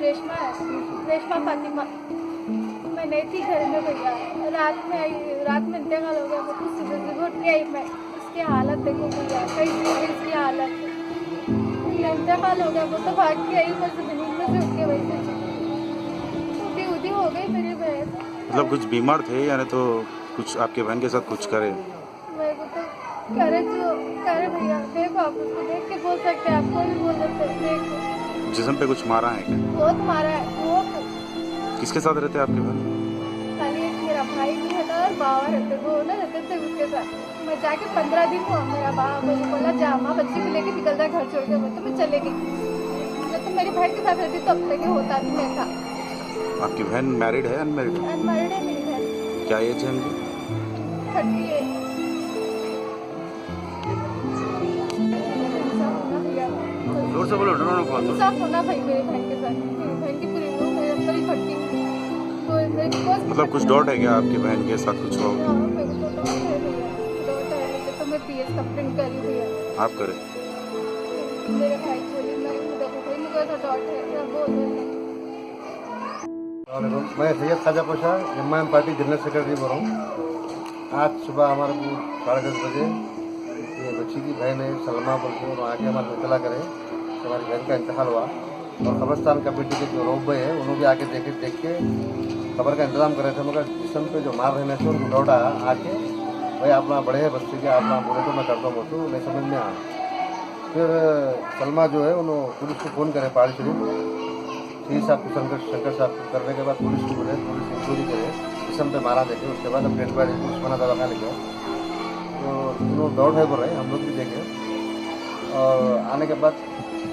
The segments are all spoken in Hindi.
रेशमा है, रेशमा फातिमा। मैं नहीं थी घर में भैया, रात में आई, रात में इंतकाल हो गया। तो सुबह उठ के आई मैं, उसकी हालत देखो भैया, कैसी हालत है। इंतकाल हो गया, वो तो भाग के आई, मैं जमीन में से उठ के वही से टूटी उदी हो गई मेरी बहन। मतलब कुछ बीमार थे यानी तो कुछ आपके बहन के साथ कुछ करे? मेरे को तो करे भैया, देखो आप उसको देख के बोल सकते हैं, आपको भी बोल सकते हैं। देखो जिस्म पे कुछ मारा है क्या? बहुत मारा है, बहुत। किसके साथ रहते आपके बहन? खाली एक मेरा भाई भी है ना और बाबा रहते, वो ना रहते थे उसके साथ। मैं जाके 15 दिन हुआ, मेरा बाबा मुझे बोला जा माँ बच्चे को लेके निकल जाए घर छोड़ के। मैं तो मैं चले गई। जब तो मेरी भाई के साथ रहती तो अब तक ये होता भी नहीं था। आपकी बहन मैरिड है अनमैरिड है? अनमैरिड है मेरी बहन। क्या एज है इनकी? 38। जोर से बोलो, डरो ना। इंसाफ होना भाई मेरे बहन के साथ। मेरी बहन की पूरी रूह मेरे अंदर ही फटती। तो मेरे पास मतलब कुछ डाउट है क्या आपकी बहन के साथ कुछ हो? हाँ, मेरे को डाउट है भैया, डाउट है। वैसे तो मैं PS कंप्लेंट करी भैया। आप करें? मेरे भाई बोली मैं देखो भाई मुझे ऐसा डाउट है, मैं बोल रही हूँ। मैं Syed Khwaja Posha M party general secretary बोल रहा हूँ। आज सुबह हमारे को 10:30 बजे ये बच्ची की बहन है सलमा बोल के और आके हमारे इतला करे कि हमारी बहन का इंतकाल हुआ। और कब्रस्तान कमेटी के जो रोब भाई है उन्होंने भी आके देख के खबर का इंतजाम कर रहे थे। मगर जिसम पे जो मार रहने से उनको लौटा आके भाई अपना बड़े है बच्चे के अपना बोले तो मैं करता हूँ तो नहीं समझ में आया। फिर सलमा जो है उन्होंने पुलिस को फ़ोन करे पहाड़ी शरीफ सी साहब को शंकर साहब को करने के बाद पुलिस को बोले, पुलिस इंक्वायरी करे, जिसम पे मारा देखे। उसके बाद अब डेड बॉडी उस्माना दवाखाना लेके तो उन्होंने दौड़ है बोल रहे हम लोग भी देखे। और आने के बाद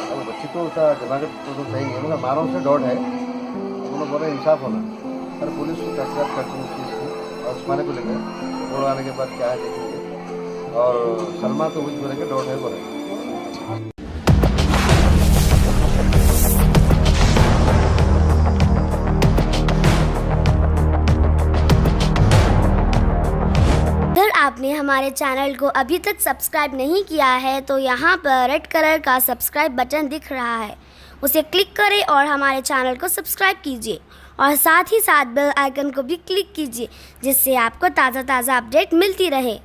अब बच्ची तो उसका दिमाग तो सही है मगर मारों से दौड़ है। उन्होंने बोला इंसाफ होना। पर पुलिस को तहकीकात करती है उस चीज़ की और उस्माने को लेकर दौड़ आने के बाद क्या है देखेंगे। और सलमा तो वही बोले के दौड़ है बोले। अगर आपने हमारे चैनल को अभी तक सब्सक्राइब नहीं किया है तो यहाँ पर रेड कलर का सब्सक्राइब बटन दिख रहा है, उसे क्लिक करें और हमारे चैनल को सब्सक्राइब कीजिए और साथ ही साथ बेल आइकन को भी क्लिक कीजिए जिससे आपको ताज़ा अपडेट मिलती रहे।